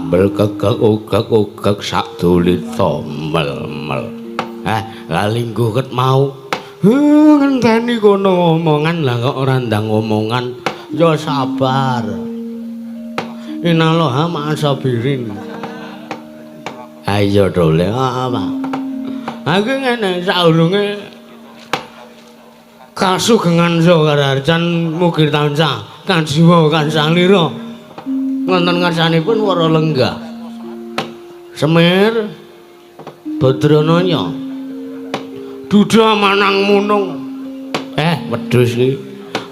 Belkek sak dolita mel-mel. Lingguh ket mau. Ngenteni kono omongan lah kok ora ndang omongan. Ya sabar. Inallah ma'asabirin. Ayo dole apa? Aku ngene saurunge kasugengan Sokararjan mugi tansah kajiwa kansalira. Wonten ngarsanipun para lenggah. Semir Badranaya. Duda manang munung. Wedhus iki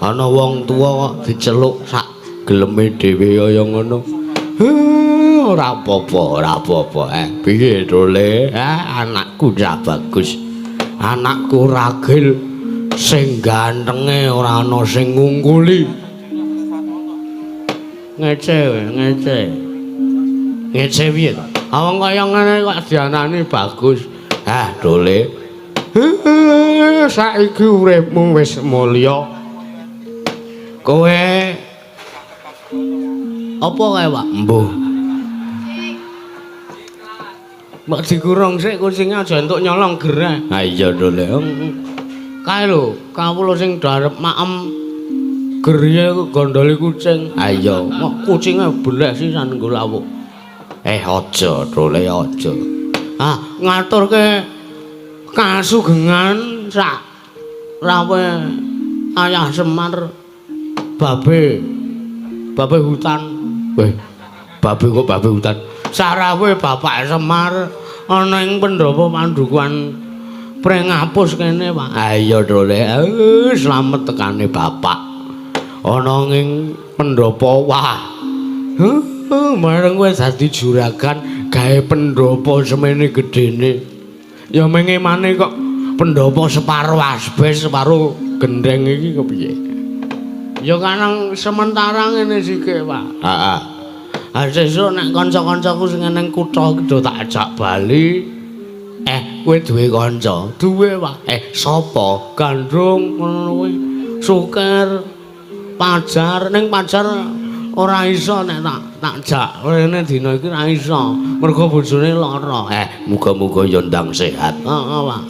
ana wong tuwa kok diceluk sak geleme dhewe kaya ngono. Ora apa-apa. Piye dole? Anakku ora bagus. Anakku ragil sing gantenge ora ana sing ngungkuli. Ngece piye to? Awang kaya ngene kok dianani bagus. Dole. Saiki uripmu wis mulya. Kowe apa kae, Pak? Mbuh. Mbak dikurung sik kucinge aja entuk nyolong gereh. Iya, Dole. Kae lho, kawula sing darep maem geriye gondoli kucing. Iya, kok kucinge beleh sisan nggo lawuh. Aja, Dole, aja. Ngaturke kasugengan sak rawe Ayah Semar babe hutan. Babe hutan. Sarawe Bapak Semar ana ing pendopo pandukuan Prengapus kene, Pak. Iya, Dole. Slamet tekane Bapak. Ana ing pendopo. Wah. Mareng kowe dadi juragan gawe pendopo semene gedene. Ya mengemane kok pendopo separo asbes, separo gendeng iki kepiye? Ya kanang sementara ngene sike, Pak. Sesuk nek kanca-kancaku sing nang kutha iki do tak ajak bali. Kowe duwe kanca? Duwe, Pak. Sapa? Gandrung ngono kuwi. Suker. Pajar ning Pajar ora iso nek tak jak. Rene dina iki ora iso. Mergo bojone lara. Muga-muga ya ndang sehat. Pak.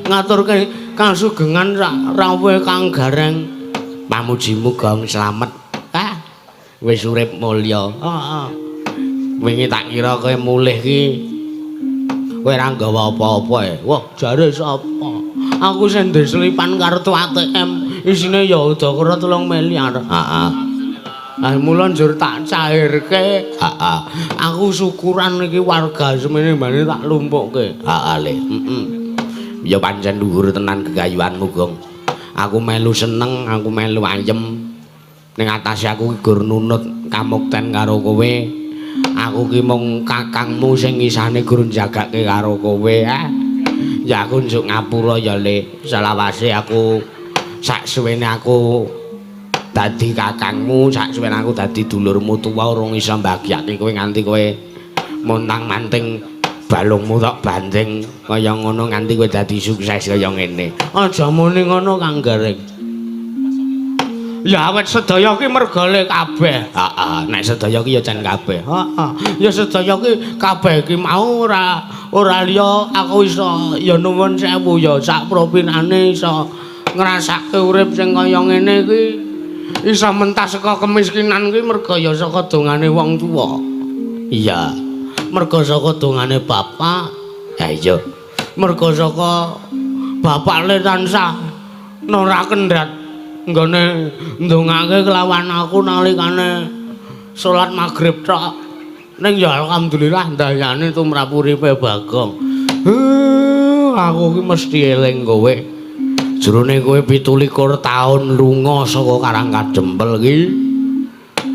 Ngaturke kasugengan rawuh kang gareng. Pamujimu gong slamet. Wis urip mulya. Wingi tak kira kowe mulih ki kowe ora nggawa apa-apa. Wah, jare sapa? Aku sing ndeslipan kartu ATM isine ya udakara 3 miliar. Mula njur tak cairke. Aku syukuran iki warga semene mbane tak lumpukke. Le. Ya pancen luhur tenan gegayuhanmu, Gong. Aku melu seneng, aku melu ayem. Ning atase aku ki gur nunut kamukten karo kowe. Aku ki mung kakangmu sing isane gur jagake karo kowe. Ya aku njuk ngapura ya, Le. Selawase aku sak suwene aku dadi kakangmu, sak suwene aku dadi dulurmu tuwa urung iso mbagyake kowe nganti kowe montang-manting balungmu tok banding kaya ngono nganti kowe dadi sukses kaya ngene. Aja muni ngono, Kang Gareng. Ya awet sedaya ki mergale kabeh. Nek sedaya ki ya jan kabeh. Ya sedaya ki kabeh ki mau ora liya aku iso ya nuwun sewu ya sak propinane iso ngrasake urip sing kaya ngene ki. Iso mentas saka kemiskinan ki merga ya saka dongane wong tuwa. Iya. Merga saka dongane bapak. Iya. Merga saka bapak le tansah nora kendhat nggone ndongake kelawan aku nalikane salat magrib tok. Ning ya alhamdulillah dayane tumrap uripe Bagong. Aku ki mesti eling kowe. Jroning kowe 17 taun lunga saka Karangkadempel ki.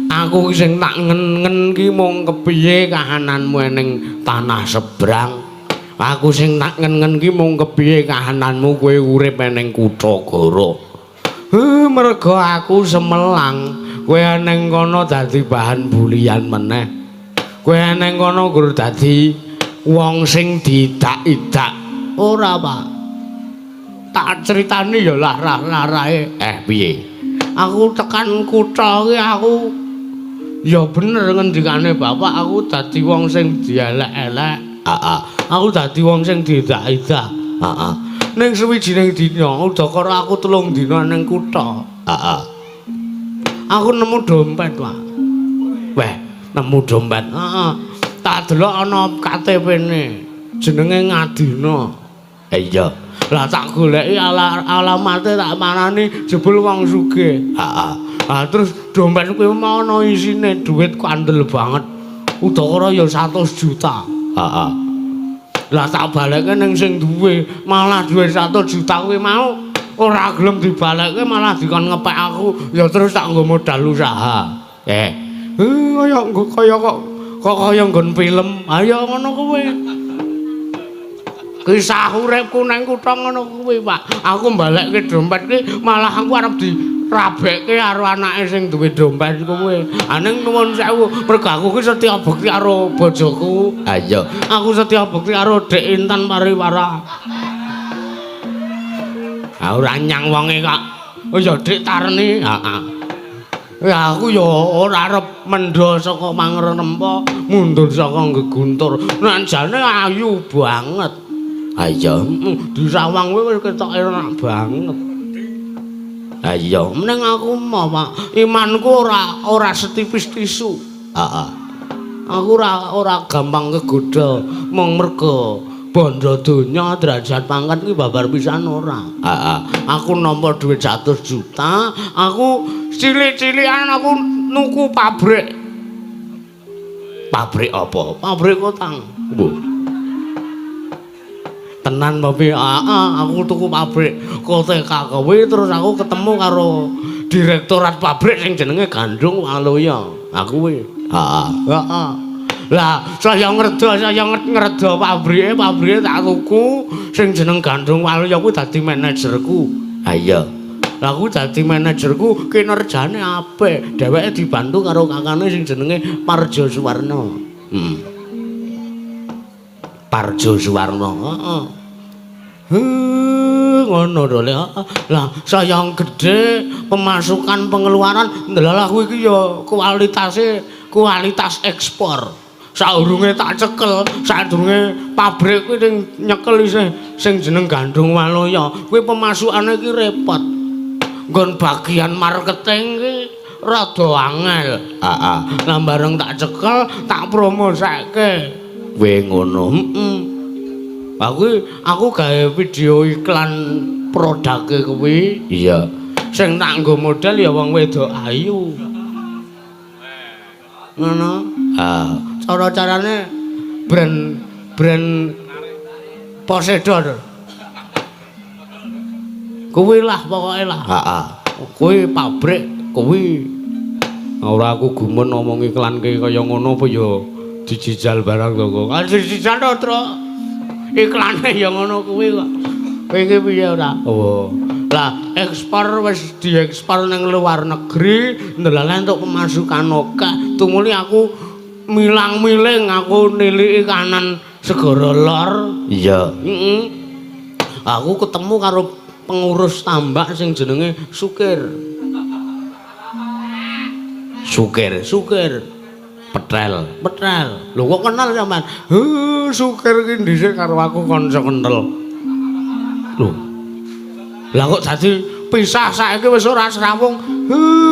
Aku ki sing tak ngen-ngen ki mung kepiye kahananmu ning tanah sebrang. Aku sing tak ngen-ngen ki mung kepiye kahananmu kowe urip ning Kutagara. Merga aku semelang kowe ning kono dadi bahan bulian meneh. Kowe ning kono gur dadi wong sing didak-idak. Ora, Pak. Tak critani ya lara-larae. Piye? Aku tekan kutha ki aku Ya bener ngendikane bapak aku dadi wong sing dielek-elek. Heeh. Aku dadi wong sing diidak-idak. Heeh. Ning suwijining dina udakara aku 3 dina ning kutha. Heeh. Aku nemu dompet, Pak. Weh, nemu dompet. Heeh. Tak delok ana KTP-ne. Jenenge Ngadina. Iya. Lah tak goleki alamate tak manani jebul wong sugih. Heeh. Ah terus dompet kuwi mau ana isine dhuwit kandel banget. Udakara ya 100 juta. Heeh. Lah tak balekke ning sing duwe, malah duwe 100 juta kuwi mau ora gelem dibalekke malah dikon ngepek aku. Ya terus tak nggo modal usaha. Kaya kaya nggon film. Ayo ngono kuwi. Kisah uripku nang kutha ngono kuwi, Pak. Aku mbalekke dompet ki malah aku arep dirabekke karo anake sing duwe dompet kuwi. Ning nuwun sewu, mergo aku ki setya bekti karo bojoku. Ha iya, aku setya bekti karo Dek Intan Pariwara. Ah ora nyang wonge kok. Oh ya Dik Tarni, heeh. Ya aku ya ora arep mendho saka Mangrenempa, mundur saka Geguntur. Nek jane ayu banget. Ha iya, di Sawang kuwi wis ketok enak banget. Ha iya, mending aku mau, Pak. Imanku ora setipis tisu. Heeh. Aku ora gampang kegodha mung mergo bondo donya derajat pangkat ki babar pisan ora. Heeh. Aku nampa dhuwit 100 juta, aku cilik-cilikan aku nuku pabrik. Pabrik apa? Pabrik kotang. Mbuh. Tenan Bapak, aku tuku pabrik Kotek kuwi terus aku ketemu karo direktorat pabrik sing jenenge Gandung Waloya. Aku kuwi. Heeh. Lah, saya ngreda pabrike tak tuku sing jeneng Gandung Waloya kuwi dadi manajerku. Ha iya. Lah aku dadi manajerku kinerjane apik. Dheweke dibantu karo kakane sing jenenge Parjo Suwarno. Parjo Suwarno, heeh. Ngono to Le. Lah sayang gede pemasukan pengeluaran ndelala kuwi iki ya kualitas ekspor. Saurunge tak cekel, sadurunge pabrik kuwi ning nyekel isih sing jeneng Gandung Waloya. Kuwi pemasukane iki repot. Nggon bagian marketing ki rada angel. Heeh. Lah bareng tak cekel, tak promosekke. Kuwi ngono. Aku gawe video iklan produke kuwi. Iya. Sing tak nggo modal ya wong wedok ayu. Ngono. Cara-carane brand Poseidon. Kuwi lah pokoke lah. Heeh. Kuwi pabrik kuwi. Ora aku gumun ngomong iklan ki kaya ngono apa ya dijijal barang to kok. Kan dijijal to, Tru. Iklane ya ngono kuwi kok. Kowe iki piye ora? Oh. Lah ekspor wis diekspor ning luar negeri, ndelala entuk pemasukan akeh. Tumuli aku milang-miling aku niliki kanan segara lor. Iya. Aku ketemu karo pengurus tambak sing jenenge Sukir. Petrel. Lho kok kenal sampean? Sukir ki dhisik karo aku kanca kenthel. Lho. Lah kok dadi pisah saiki wis ora srawung.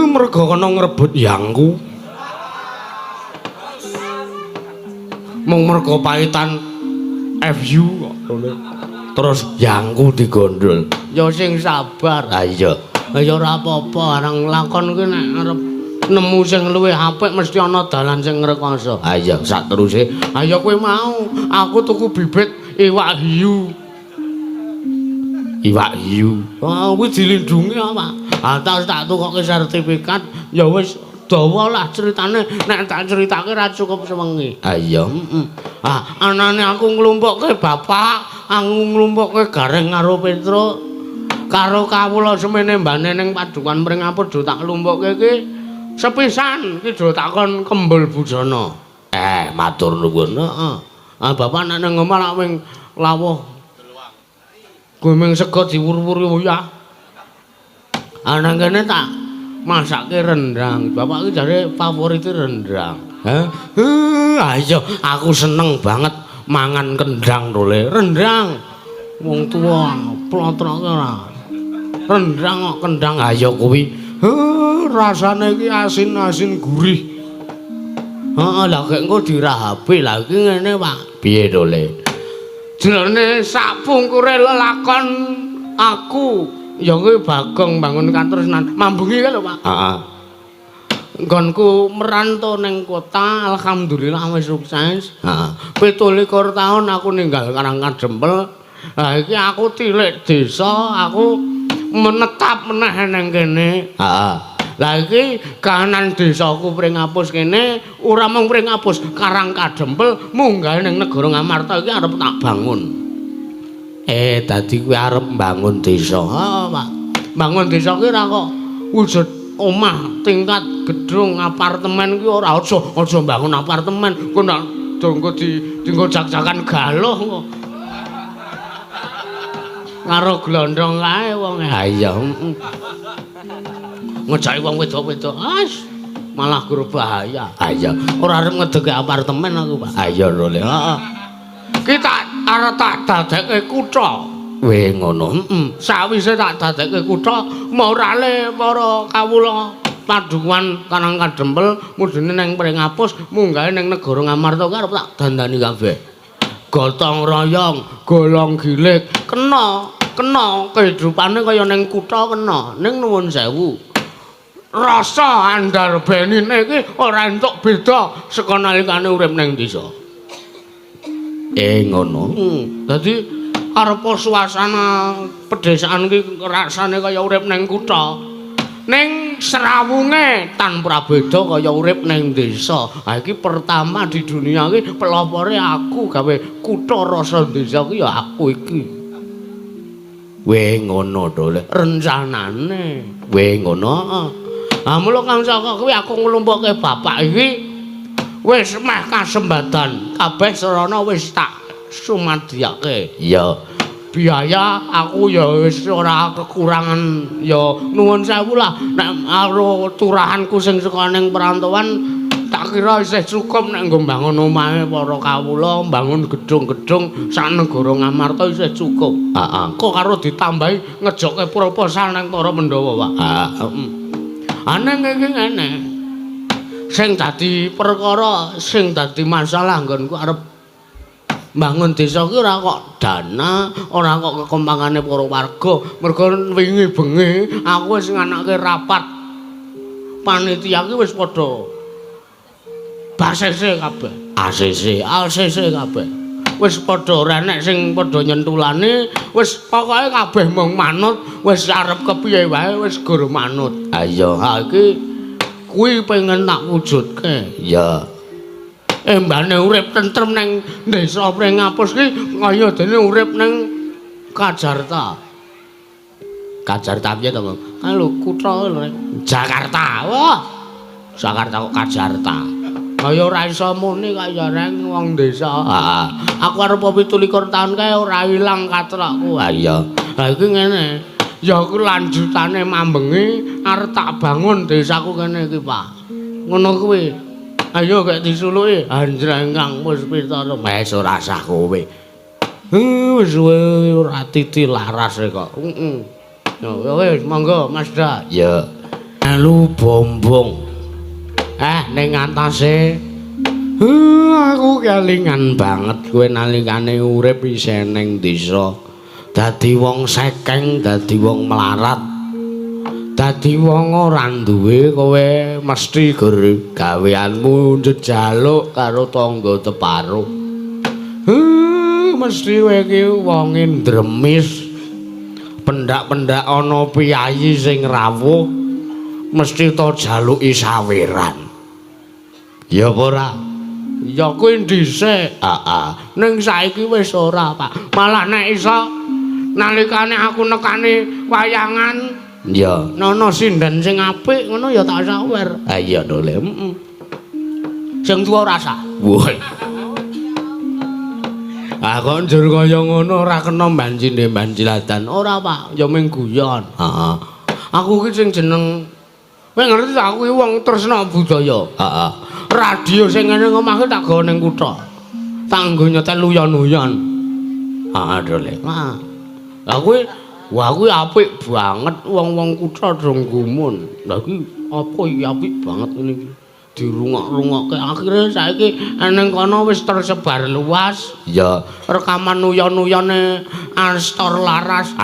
Mergo kono ngrebut yangku. Mung mergo paitan FU kok. Terus yangku digondol. Ya sing sabar. Ha iya. Ya ora apa-apa, areng lakon kuwi nek arep nemu sing luwih apik mesti ana dalan sing ngrekoso. Ha iya, sak teruse. Ha ya kowe mau, aku tuku bibit iwak hiu. Oh, kuwi dilindungi apa? Ah tak tukoke sertifikat, ya wis dawa lah ceritane. Nek tak critake ra cukup sewengi. Ha iya, anane aku nglumpukke bapak, aku nglumpukke Gareng karo Petro. Karo kawula semene mbane ning padukan Pringapura do tak lumpukke iki sepisan iki do takon kembul bujana. Matur nuwun. Heeh. Bapak nek nang omah lak wing lawuh. Kuwi ming sego diwur-wuri uyah. Nang kene tak masake rendang. Bapak iki jare favorite rendang. Hah? Ayo, aku seneng banget mangan kendang to Le. Rendang. Wong tuwa plotroke ora. Rendang kok kendang ayo kuwi. Rasane iki asin-asin gurih. Heeh, lha kok engko dirahabe lha iki ngene, Pak. Piye to Le? Jane sak pungkure lelakon aku ya kuwi Bagong bangun kantor Senan. Mambengi kan lho, Pak. Heeh. Nggonku merantau ning kota, alhamdulillah wis sukses. Heeh. 17 tahun aku ninggal Karangkadempel. Lah iki aku tilik desa, aku menetap meneh ning kene. Heeh. Lah iki kahanan desaku Pringapus kene ora mung Pringapus, Karangkadempel munggah ning negara Ngamarta iki arep tak bangun. Dadi kuwi arep bangun desa. Heeh, Pak. Bangun desa ki ora kok wujud omah tingkat gedung apartemen ki ora aja bangun apartemen kok nak dongko dienggo jak-jakan galuh kok. Karo glondong kae wong ha iya. Ngejaki wong wedok-wedok malah guru bahaya. Ha iya, ora arep ngedeke apartemen aku, Pak. Ha iya lho, heeh. Kita arep tak dadekke kutha. Weh ngono, Sawise tak dadekke kutha, morale para kawula padukuhan Karangkadempel mudune ning Pringapus, munggahe ning negara Ngamarta arep tak dandani kabeh. Gotong royong, golong gilik, kena kehidupane kaya ning kutha kena, ning nuwun sewu. Rasa andar benine iki ora entuk beda saka nalikane urip ning desa. Ngono. Dadi arepa suasana pedesaan iki rasane kaya urip ning kutha. Ning serawunge tanpa beda kaya urip ning desa. Ha iki pertama di dunia iki pelopore aku gawe kutha rasa desa iki ya aku iki. Weh ngono to Le, rencanane. Weh ngono. Ha mula kang saka kuwi aku nglumpukke bapak iki wis meh kasembadan kabeh sarana wis tak sumadyake. Ya biaya aku ya wis ora kekurangan ya nuwun sewu lah nek karo turahanku sing saka ning perantauan tak kira isih cukup nek nggo mbangun omahe para kawula mbangun gedung-gedung sak negara Ngamarta isih cukup. Heeh. Kok karo ditambahi ngejokke proposal nang para Pandhawa, Pak. Heeh. Aneng iki ngene. Sing dadi perkara sing dadi masalah nggonku arep bangun desa ki ora kok dana, ora kok kekompangane para warga. Mergo wingi bengi aku wis nganake rapat panitia ki wis padha basese kabeh. ACC kabeh. Wis padha ora nek sing padha nyentulane, wis pokoke kabeh mung manut, wis arep kepiye wae wis gur manut. Ha iya, ha iki kuwi pengen tak wujudke. Ya. Mbane urip tentrem ning desa Pringapus ki kaya dene urip ning Kajarta. Kajarta piye to, Bang? Kan lho kutha Jakarta. Wah. Jakarta kok Kajarta. Kaya ora iso muni kaya reng wong desa. Heeh. Aku arep 17 tahun kae ora ilang katrokku. Ha iya. Ha iki ngene. Ya aku lanjutane mambengi arep tak bangun desaku kene iki, Pak. Ngono kuwi. Ayo gek disuluki anjrengkang wis pitara wis ora sah kowe. Wis ora titi laras kok. Heeh. Ya wis monggo Masda. Ya. Melu bombong. Ning atase. Aku kelingan banget kowe nalikane urip isih ning desa. Dadi wong sekeng, dadi wong melarat. Dadi wong ora duwe kowe mesti gur gaweanmu njejaluk karo tangga teparo. Mesti kowe iki wong ndremis. Pendak-pendak ana piyayi sing rawuh mesti to jaluki saweran. Ya apa ora? Ya kuwi dhisik. Heeh. Ning saiki wis ora, Pak. Malah nek iso nalikane aku nekani wayangan ya nono sinden sing apik ngono ya tak sawer. Ha iya to Le. Heeh. Sing tuwa ora sah. Woi. Kok njur kaya ngono ora kena mbanjine mbanjiladan. Ora, Pak, ya ming guyon. Heeh. Aku ki sing jeneng Kowe ngerti tak kuwi wong tresna budaya. Heeh. Radio sing ngene ngomahke tak gawa ning kutha. Tak nggo nyetel luyon-luyon. Heeh, Dole. Heeh. Lah kuwi wah kuwi apik banget wong-wong kutha dong gumun. Lah iki apa iki apik banget ngene iki. Dirungok-rungokke akhire saiki nang kono wis tersebar luas. Ya, rekaman uyon-uyone Ansor Laras.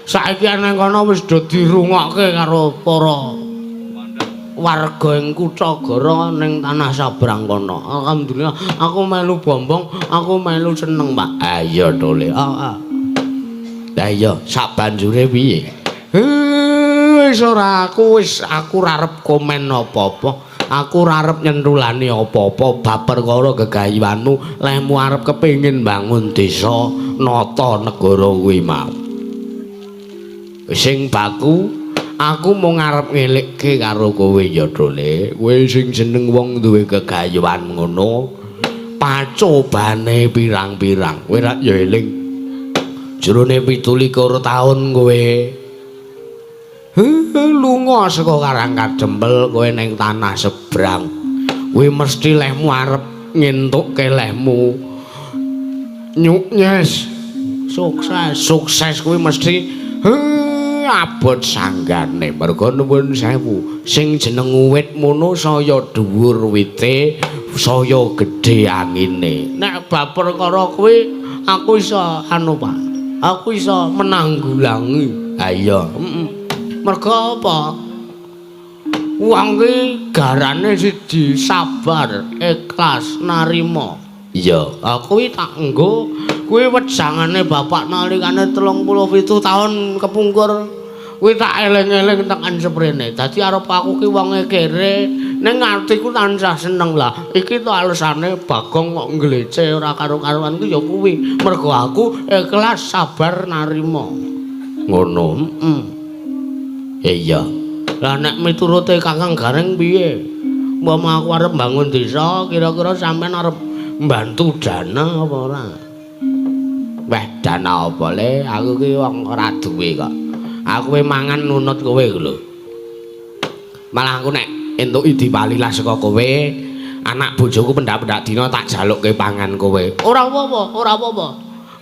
Saiki nang kono wis do dirungokke karo para warga ing Kutagara ning tanah sabrang kono. Alhamdulillah aku melu bombong, aku melu seneng, Pak. Iya, Dole. Heeh. Lah iya, sak banjure piye? Wis ora aku ora arep komen apa-apa. Aku ora arep nyentulani apa-apa bab perkara gegayuhanmu lemu arep kepengin bangun desa nata negara kuwi mau. Sing baku aku mung arep ngelikke karo kowe ya Dole. Kowe sing jeneng wong duwe gegayuhan ngono. Pacobane pirang-pirang. Kowe ra ya eling. Jerone 17 taun kowe lunga saka Karang Kadempel kowe ning tanah sebrang. Kowe mesti lehmu arep ngentukke lehmu nyuknyes. Sukses kuwi mesti abot sanggane. Mergo nuwun sewu, sing jeneng wit mono saya dhuwur wite, saya gedhe angine. Nek bab perkara kuwi aku iso anu, Pak. Aku iso menanggulangi. Ha iya, mergo apa? Wong ki garane siji sabar, ikhlas, narima. Iya, aku tak nggo kuwi wejangane bapak nalikane 37 taun kepungkur. Kuwi tak eling-eling tekan seprene. Dadi arep aku ki wonge kere, ning atiku tansah seneng lah. Iki to alasane Bagong kok nglece ora karo-karuan ku ya kuwi. Mergo aku ikhlas, sabar, narima. Ngono, iya. Lah nek miturute Kakang Gareng piye? Umpama aku arep bangun desa, kira-kira sampean arep mbantu dana apa ora? Weh, dana apa le? Aku ki wong ora duwe kok. Aku mangan nunut kowe lho. Malah aku nek entuk dipalilah saka kowe, anak bojoku pendak-pendak dina tak jalukke pangan kowe. Ora apa-apa.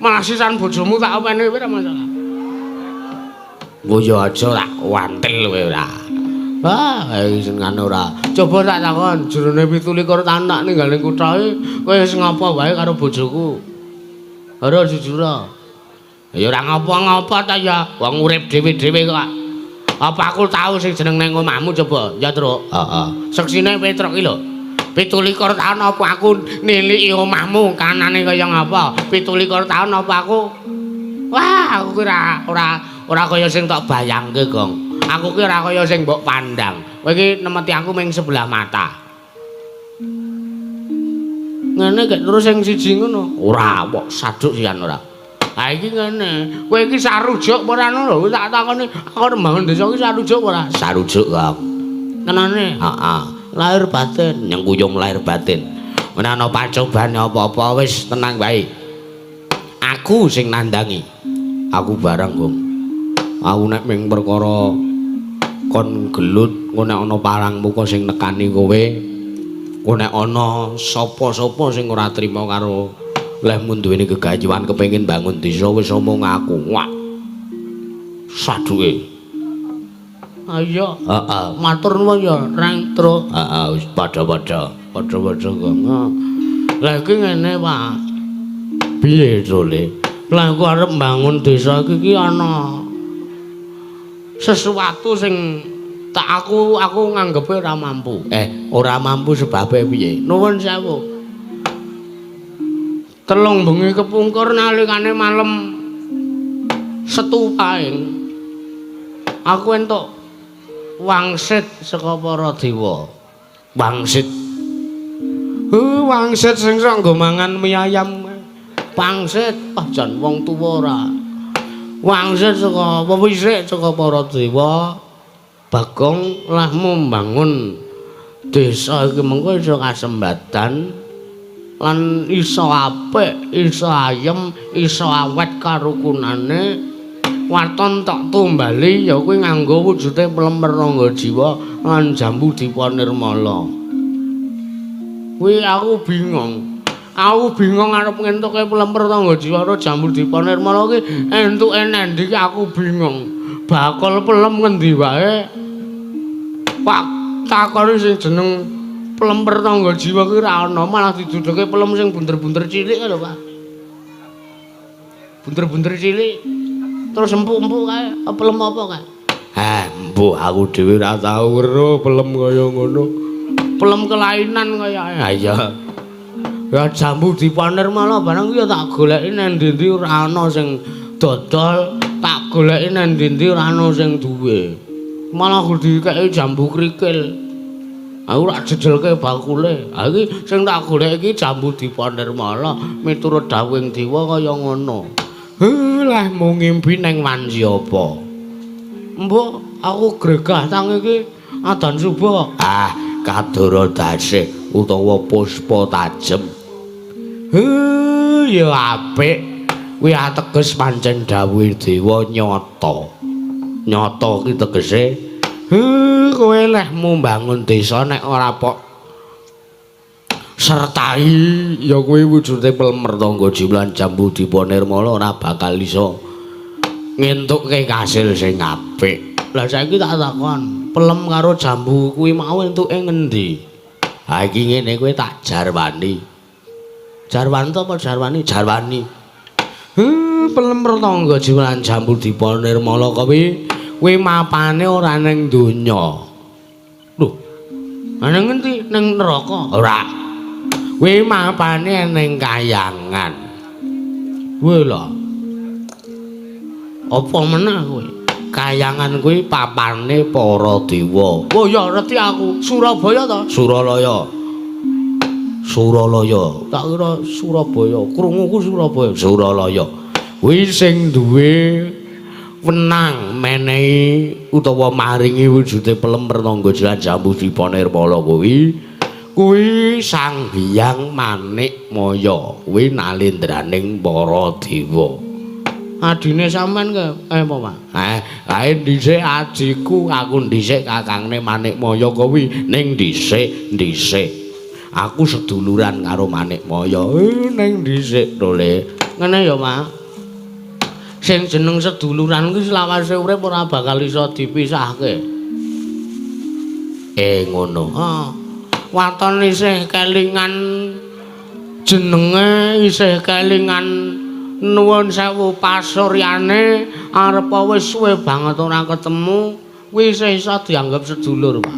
Malah sisan bojomu tak openi ora masalah. Boyo aja tak wantil kowe ora. Sing ngono ora. Coba tak takon, jerone 17 taun tak ninggal ning kutha kowe wis ngapa wae karo bojoku? Ora jujur. Ya ora ngapa-ngapa ta ya, wong urip dhewe-dhewe kok. Apa aku tau sing jeneng nang omahmu coba? Ya, Truk. Heeh. Seksine Petruk iki lho. 17 taun apa aku niliki omahmu kanane kaya ngapa? 17 taun apa aku? Wah, aku ora kaya sing tak bayangke, Gong. Aku ki ora kaya sing mbok pandang. Kowe iki nemeti aku ming sebelah mata. Ngene gek terus sing siji ngono. Ora kok saduk sian ora. Ha iki ngene. Kowe iki sarujuk apa ora ngono lho. Tak takoni aku arep bangun desa iki sarujuk apa ora? Sarujuk, Kang. Tenane? Heeh. Lahir batin, nyengkuyung lahir batin. Ora ana pacobane apa-apa wis tenang wae. Aku sing nandangi. Aku barang, Gong. Aku nek ming perkara kon gelut nek ana parangmu kok sing nekani kowe, nek ana sapa-sapa sing ora trima karo lehmu duweni gegayuhan kepengin bangun desa wis omong aku. Wah. Saduke. Ayo. Heeh. Matur nuwun ya, Rang Truk. Heeh, wis padha-padha. Padha-padha, Gong. Lah iki ngene, Pak. Piye, Dole? Lah aku arep bangun desa iki ana sesuatu sing tak aku nganggepe ora mampu. Ora mampu sebabe piye? Nuwun sewu. Telung bengi kepungkur nalikane malem Setu Paing. Aku entuk wangsit saka para dewa. Wangsit. Wangsit sing sok nggo mangan mie ayam. Pangsit, jan wong tuwa ora. Wangsit saka pewisik saka para dewa. Bagong lahmu mbangun desa iki mengko iso kasembadan lan iso apik, iso ayem, iso awet karukunane waton tok tumbali ya kuwi nganggo wujude Plemer Ranggajiwa lan Jambu Dipa Nirmala. Kuwi aku bingung. Aku bingung arep ngentuke Plemer Ranggajiwa karo Jambu Dipa Nirmala ki entuke nendi ki aku bingung. Bakal pelem ngendi wae. Pak takoni sing jeneng Plemer Ranggajiwa ki ora ana, malah diduduke pelem sing bunder-bunder cilik lho, Pak. Bunder-bunder cilik. Terus empuk-empuk kae, pelem apa kae? Empuk aku dhewe ora tau weruh pelem kaya ngono. Pelem kelainan kaya ha iya. Ya Jambu Dipa Nirmala barang ya tak goleki nang ndi-ndi ora ana sing dodol, tak goleki nang ndi-ndi ora ana sing duwe. Malah dikeki jambu krikil. Aku ora jejelke bakule. Ha iki sing tak goleki iki Jambu Dipa Nirmala miturut dawuhing dewa kaya ngono. Lah mau ngimpi neng wanci apa? Mbok aku gregah tang iki adan subuh. Kadoro dasih utawa puspa tajem. Ya apik. Kuwi ateges pancen dawuhe dewa nyata. Nyata ki tegese kowe lehmu mbangun desa nek ora pok sertai ya kuwi wujude Plemer Ranggajiwa lan Jambu Dipa Nirmala ora bakal iso ngentukke kasil sing apik. Lah saiki tak takon, pelem karo jambu kuwi mau entuke ngendi? Ha iki ngene kowe tak jarwani. Jarwan to apa jarwani? Jarwani. Plemer Ranggajiwa lan Jambu Dipa Nirmala kuwi mapane ora ning donya. Lho. Ana ngendi? Ning neraka? Ora. Kuwi mapane ning kayangan. Kuwi lho. Apa meneh kuwi? Kayangan kuwi papane para dewa. Oh ya ngerti aku. Surabaya to? Suralaya. Suralaya. Tak kira Surabaya. Krunguku Surabaya. Suralaya. Kuwi sing duwe wenang menehi utawa maringi wujude Plemer Ranggajiwa Jambu Dipa Nirmala kuwi Sang Hyang Manikmaya kuwi nalendraning para dewa. Adine sampean ke apa Pak? Kae dhisik ajiku, aku dhisik kakangne Manikmaya kuwi ning dhisik. Aku seduluran karo Manikmaya ning dhisik to Le. Ngene ya Pak. Sing jeneng seduluran kuwi selawase urip ora bakal iso dipisahke. Ngono. Waton isih kelingan jenenge isih kelingan nuwun sewu pasuryane arepa wis suwe banget ora ketemu kuwi isih iso dianggap sedulur Pak.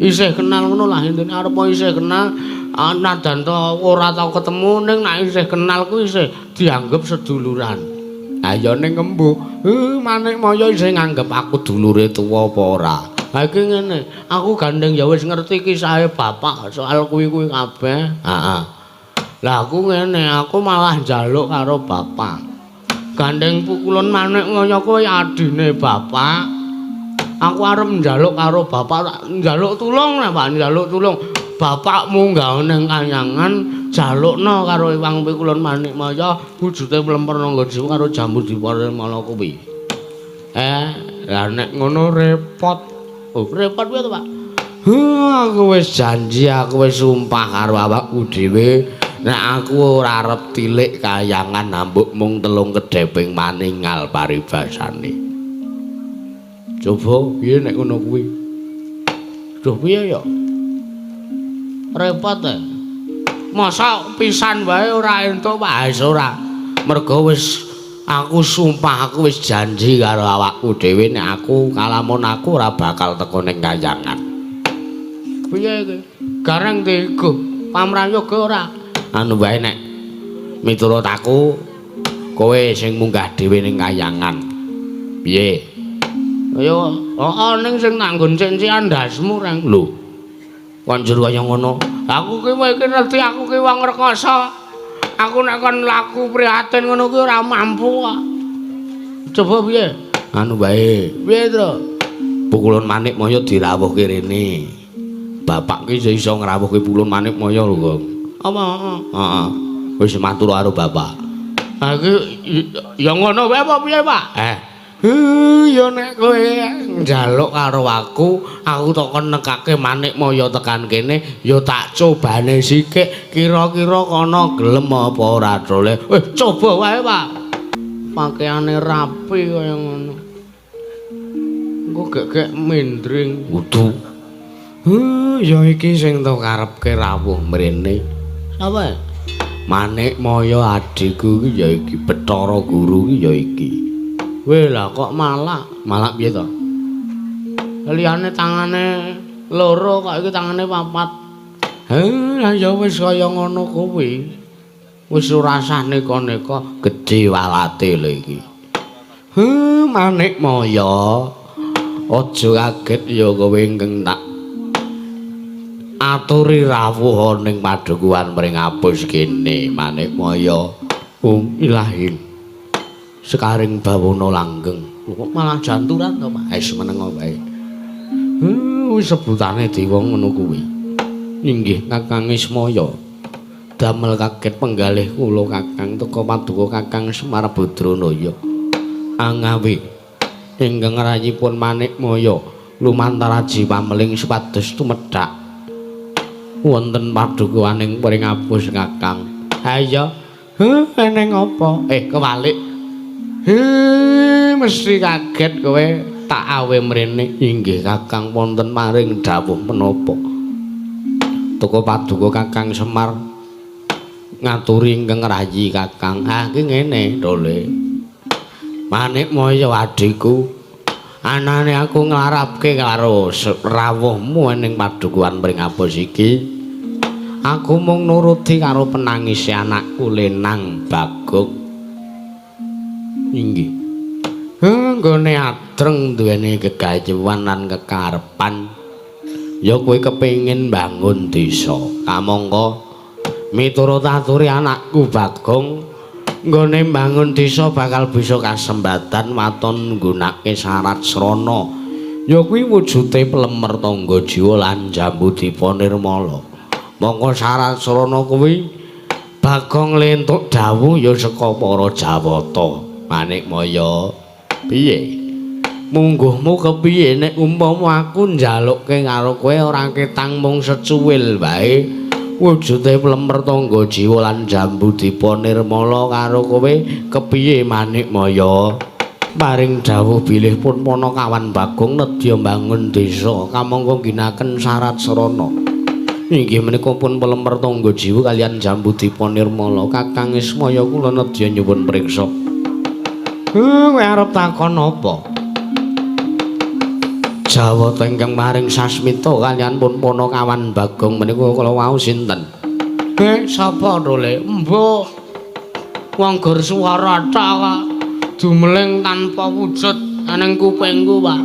Isih kenal ngono lah intine arepa isih kenal nadan to ora tau ketemu ning nek isih kenal kuwi isih dianggap seduluran. Ayo ning embuh Manikmaya isih nganggep aku dulure tuwa apa ora. Ha iki ngene, aku gandeng ya wis ngerti kisahe bapak soal kuwi-kuwi kabeh. Lah aku ngene, aku malah njaluk karo bapak. Gandeng pukulan Manikmaya kuwi adine bapak. Aku arep njaluk karo bapak, njaluk tulung lah Pak, njaluk tulung. Bapak munggah ning kayangan jalukna karo Iwang Pikulan Manikmaya wujude Plemer Ranggajiwa karo Jambu Dipa Nirmala kuwi. Lah nek ngono repot. Repot piye to, Pak? Aku wis janji, aku wis sumpah karo awakku dhewe nek aku ora arep tilik kayangan nambuk mung telung kedheping maninggal paribasane. Coba piye nek ngono kuwi? Duh piye ya? Repot e. Masa pisan wae ora entuk Pak, ora. Mergo wis aku sumpah aku wis janji karo awakku dhewe nek aku kalamun aku ora bakal teko ning kayangan. Piye iki? Gareng digo pamrayoga ora? Anu wae nek miturut aku kowe sing munggah dhewe ning kayangan. Piye? Ayo, ning sing nanggon cincian ndasmu reng lho. Konjur kaya ngono. Aku ki iki ngerti aku ki wong rekoso. Aku nek kon laku prihatin ngono kuwi ora mampu kok. Coba piye? Anu bae. Piye, Tru? Pukulan Manikmaya dirawuhke rene. Bapak ki iso ngrawuhke pukulan Manikmaya lho, Kang. Apa? Heeh. Wis matur karo bapak. Ha iki ya ngono wae apa piye, Pak? Ya nek kowe njaluk karo aku takon nekake Manikmaya tekan kene ya tak cobane sithik kira-kira kono gelem apa ora Drole. Coba wae, Pak. Pakaiane rapi kaya ngono. Engko gek-gek mindring wudu. Ya iki sing to karepke rawuh mrene. Sapa? Manikmaya adikku iki ya iki Bathara Guru iki ya iki. Weh lah kok malah piye to? Liyane tangane loro kok iki tangane papat. Lah ya wis kaya ngono kuwi. Wis ora sah neka-neka gedhe walate lho iki. Manikmaya. Aja kaget ya kowe ingkang tak aturi rawuh ning padukuhan mring apus kene Manikmaya. Ilahi. Sekaring bawana langgeng. Kok malah janturan to, Pak? Wis menengo wae. Wis sebutane dewa ngono kuwi. Inggih Kakang Ismaya. Damel kaget penggalih kula Kakang teka paduka Kakang Semar Badranaya. Angawi ingkang rayipun Manikmaya lumantar aji pameling supados tumedhak wonten padukuhaning pring apus Kakang. Ha iya. Eneng apa? Kewalik. Mesti kaget kowe tak awe mrene. Inggih Kakang wonten maring dawuh menapa? Toko paduka Kakang Semar ngaturi ingkang rayi Kakang. Ha iki ngene, Dole. Manikmaya adhiku. Anane aku nglarapke karo rawuhmu ning padukuhan mring apus iki. Aku mung nuruti karo penangise anakku Lenang Bagong. Inggih. Nggone adreng duweni gegayuhan lan kekarepan. Ya kowe kepengin bangun desa. Kamangka miturut aturi anakku Bagong, nggone bangun desa bakal bisa kasembatan waton nggunakake syarat srana. Ya kuwi wujude plemer tangga jiwa lan jambu dipa nirmala. Mongko syarat srana kuwi Bagong lentuk dawuh ya saka para Jawata. Manikmaya, piye? Mungguhmu kepiye nek umpama aku njalukke karo kowe ora ketang mung secuwil wae. Wujude plemer tangga jiwa lan jambu dipa nirmala karo kowe kepiye Manikmaya? Paring dawuh bilih pun Panakawan Bagong nedya mbangun desa kamangka ginaken syarat srana. Inggih menika pun plemer tangga jiwa kaliyan jambu dipa nirmala. Kakang Ismaya kula nedya nyuwun priksa. Kowe arep takon apa? Jawata ingkang maring sasmita kaliyan pun Panakawan Bagong menika kala wau sinten? Sapa Dole? Mbah. Wong gur swara tok dumeling tanpa wujud ning kupingku, Pak.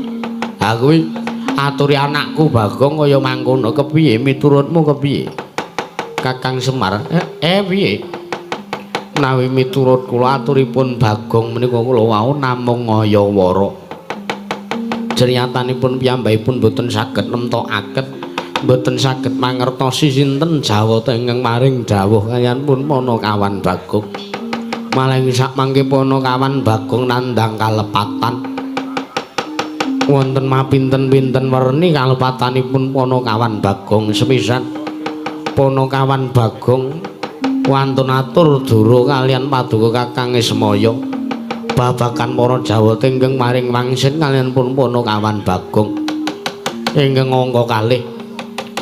Ha kuwi aturi anakku Bagong kaya mangkono. Kepiye miturutmu kepiye? Kakang Semar. Piye? Menawi miturut kula aturipun Bagong menika kula wau namung ngayawara. Jenyatanipun piyambakipun boten saged nemtokaken, boten saged mangertosi sinten Jawata ingkang maring dawuh kaliyan pun Panakawan Bagong. Malah sakmangke Panakawan Bagong nandhang kalepatan. Wonten mapinten-pinten werni kalepatanipun Panakawan Bagong sepisan Panakawan Bagong wantun atur dura kaliyan paduka Kakang Ismaya babakan para Jawata ingkang maring wangsin kaliyan pun Panakawan Bagong ingkang angka kalih.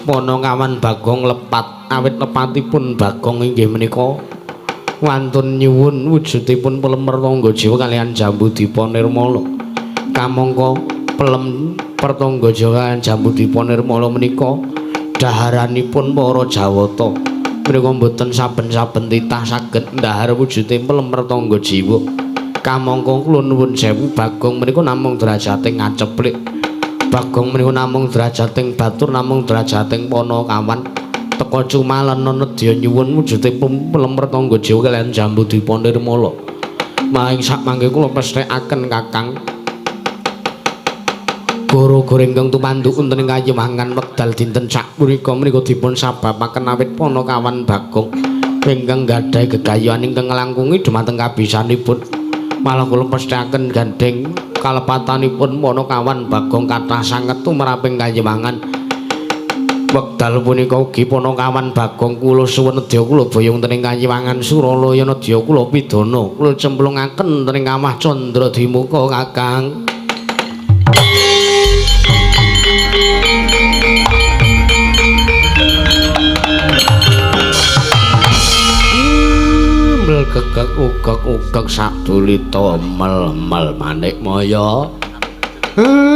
Panakawan Bagong lepat awit lepatipun Bagong inggih menika wantun nyuwun wujudipun plemer tangga jiwa kaliyan jambu dipa nirmala. Kamangka pelem pertangga jiwa kaliyan jambu dipa nirmala menika daharanipun para Jawata. Menika mboten saben-saben titah saged ndahar wujudipun plemer tangga jiwa. Kamangka kula nuwun sewu Bagong menika namung derajating ngaceplik. Bagong menika namung derajating batur, namung derajating Panakawan. Teka cumalana nedya nyuwun wujudipun plemer tangga jiwa kaliyan jambu dipa nirmala. Maing sakmangke kula pesthekaken Kakang. Gara-gara ingkang tumandu wonten ing kayewangan wekdal dinten sapunika menika dipun sababaken awit Panakawan Bagong ingkang gadhahi gegayuhan ingkang nglangkungi dhumateng kabisanipun. Malah kula pesthekaken gandeng kalepatanipun Ponokawan Bagong kathah sanget tumraping kayuwangan. Wekdal punika ugi Ponokawan Bagong kula suwun nedya kula boyong tening kayuwangan Suralaya nedya kula pidana kula cemplungaken tening kamah Candra Dimuka Kakang. Gegek ugek sadulita mel-mel manik maya.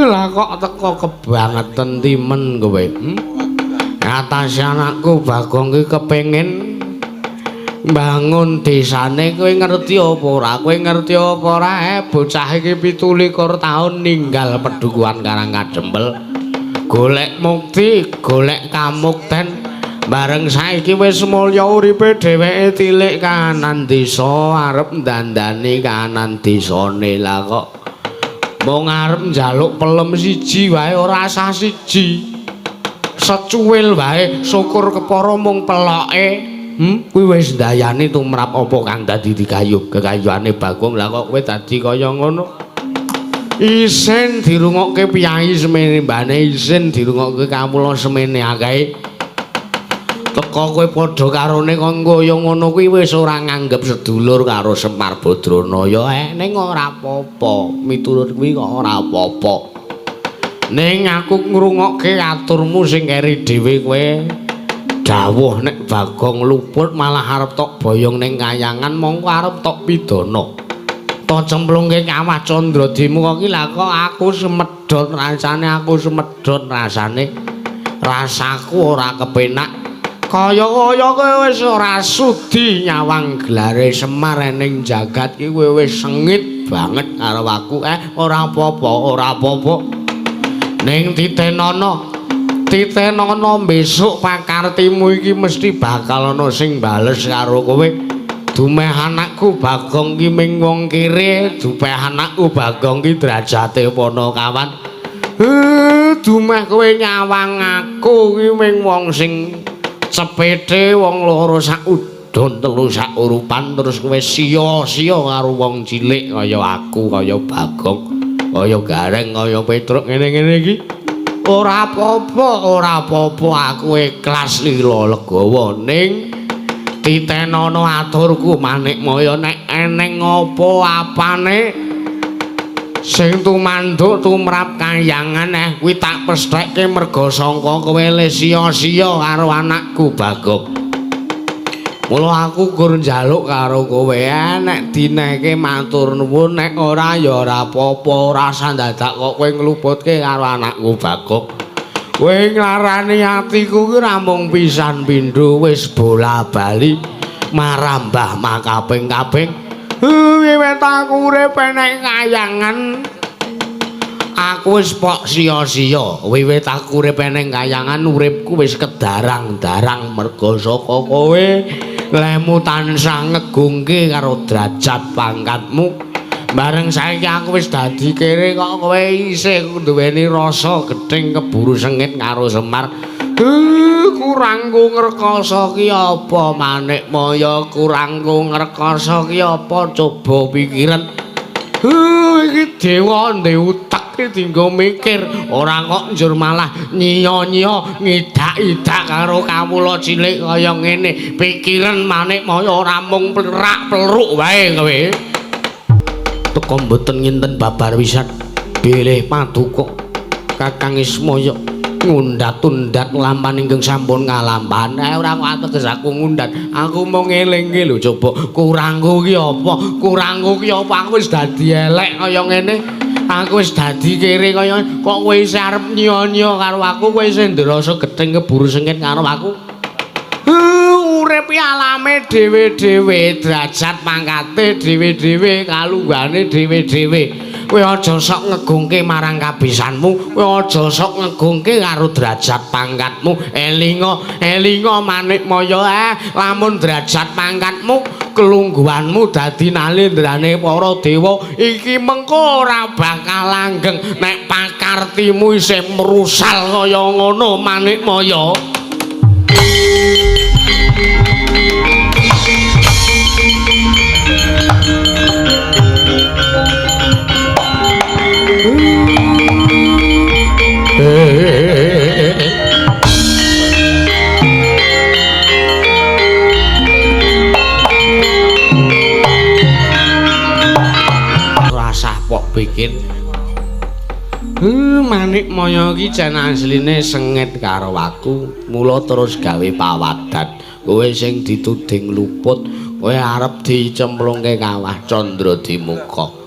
Lah kok teko kebangetan timen kowe. Atas anakku Bagong ki kepengin bangun desane kowe ngerti apa ora? Kowe ngerti apa ora? Bocah iki 17 taun ninggal Pedukuhan Karangkadempel. Golek mukti, golek kamukten. Bareng saiki wis mulya uripe dheweke tilik kahanan desa arep ndandani kahanan desane lah kok mung arep njaluk pelem siji wae ora sah siji secuwil wae syukur kepara mung peloke kuwi wis ndayani tumrap apa kang dadi kekayuane Bagong lah kok kowe dadi kaya ngono isin dirungokke piyai semene mbane isin dirungokke kawula semene akeh teko kowe padha karone kaya ngono kuwi wis ora nganggep sedulur karo Semar Badranaya ning ora apa-apa miturut kuwi kok ora apa-apa ning aku ngrungokke aturmu sing keri dhewe kowe dawuh nek Bagong luput malah arep tok boyong ning kayangan mongko arep tok pidana to cemplungke kamah Candra Dimuka ki lah kok aku semedhot rasane rasaku ora kepenak kaya-kaya kowe wis ora sudi nyawang gelare Semar ning jagat iki kowe wis sengit banget karo aku ora apa-apa ning titenono besok pakartimu iki mesti bakal ana sing bales karo kowe dumeh anakku Bagong ki ming wong kere dumeh anakku Bagong ki derajate Ponokawan dumeh kowe nyawang aku ki ming wong sing sepede wong loro sak udon telu sak urupan terus kowe sia-sia karo wong cilik kaya aku kaya Bagong kaya Gareng kaya Petruk ngene-ngene iki ora apa-apa aku ikhlas lila legawa ning titenono aturku Manik Maya nek eneng apa-apane sing tumanduk tumrap kayangan kuwi tak pesthekke merga sangka kowe le sia-sia karo anakku Bagong. Mula aku gur njaluk karo kowe nek dineke matur nuwun nek ora ya ora apa-apa ora usah dadak kok kowe ngluputke karo anakku Bagong. Kowe nglarani atiku ki ramung pisan pindho wis bola-bali marambah makaping-kaping. Wiwit aku urip nek kayangan aku wis pok sia-sia wiwit aku urip ning kayangan uripku wis kedarang-darang merga saka kowe lemu tansah ngegungke karo derajat pangkatmu bareng saiki aku wis dadi kere kok kowe isih duweni rasa gething keburu sengit karo Semar kurangku ngrekoso ki apa Manik Maya kurangku ngrekoso ki apa coba pikiran iki dewa ndek utek ki dienggo mikir ora kok njur malah nyiya-nyiya ngidak-idak karo kawula cilik kaya ngene pikiran Manik Maya ora mung plerak-pelruk wae kowe teko mboten nginten babar wisat bilih paduka Kakang Ismaya ngundat-undat lampan ingkang sampun ngalampan ora kok ateges aku ngundat aku mau ngelingke lho coba kurangku ki apa aku wis dadi elek kaya ngene aku wis dadi kere kaya kok kowe isih arep nyiya-nyiya karo aku kowe isih ndrasa gething keburu sengit karo aku urip alame dhewe-dhewe derajat pangkate dhewe-dhewe kalunggane dhewe-dhewe kowe aja sok ngegungke marang kabisanmu kowe aja sok ngegungke karo derajat pangkatmu elinga Manik Maya lamun derajat pangkatmu kelungguhanmu dadi nalindrane para dewa iki mengko ora bakal langgeng nek pakartimu isih merusal kaya ngono Manik Maya pikir. Manik Maya iki jan asline sengit karo aku, mula terus gawe pawadan. Kowe sing dituding luput, kowe arep dicemplungke kawah Candradimuka.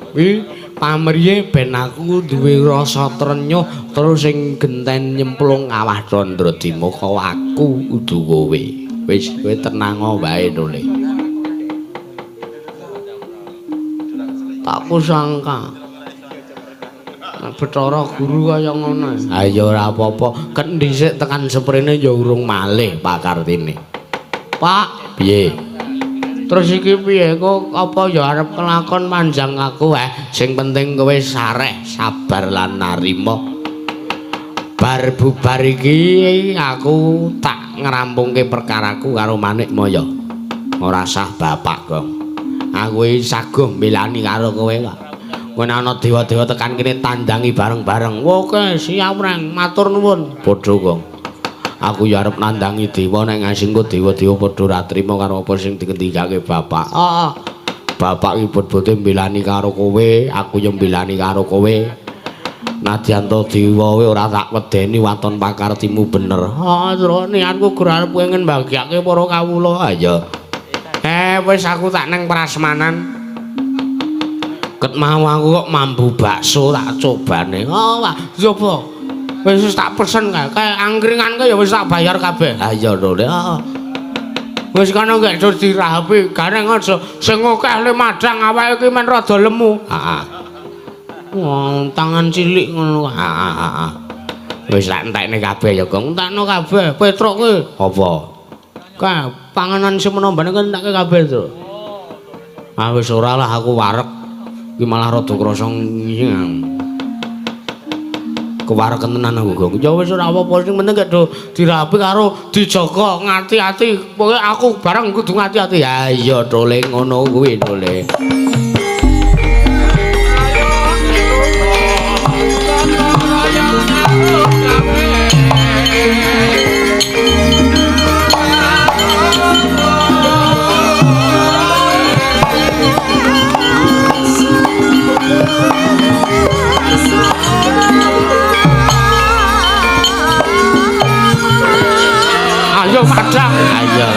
Pamriye ben aku duwe rasa trenyuh terus sing genten nyemplung kawah Candradimuka aku kudu kowe. Wis kowe tenang wae to, Le. Tak kusangka Bathara Guru kaya ngono. Ha ya ora apa-apa, ket dhisik tekan seprene ya urung malih Pak Kartini. Pak, piye? Terus iki piye kok apa ya arep kelakon manjang aku sing penting kowe sareh, sabar lan narima. Bar bubar iki aku tak ngerampungke perkaraku karo Manik Maya. Ora sah bapak, Gong. Aku iki saguh milani karo kowe kok. Kowe ana dewa-dewa tekan kene tandangi bareng-bareng. Oke, siap Reng, matur nuwun. Padha, Gong. Aku ya arep nandangi dewa nek ngasingku dewa-dewa padha ora trima karo apa sing dikendikake bapak. Bapak iki bot-bote mbelani karo kowe, aku yo mbelani karo kowe. Nadyan to dewa kowe ora tak wedeni waton pakartimu bener. Terus niatku gur arep pengen mbagiake para kawula aja. Wis aku tak neng prasmanan. Ket mau aku kok mambu bakso tak cobane. Wah, coba. Wis tak pesen kae. Kayak angkringanku ya wis tak bayar kabeh. Ha iya to, Le. Wis kono gak dur dirahapi, gareng aja sing akeh le madang awake iki men rada lemu. Heeh. Wong tangan cilik ngono. Heeh. Wis tak entekne kabeh ya, Gong. Entekno kabeh. Petruk kuwi apa? Kae panganan semono mbane entekke kabeh to. Ah wis ora lah aku wareg. Iki malah rada krasa kewareken tenan aku, Gong. Ya wis ora apa-apa sing penting gak do dirapi karo dijaga ngati-ati. Pokoke aku bareng kudu ngati-ati. Ya iya to, Le, ngono kuwi to, Le. Ayo padang. Ayo.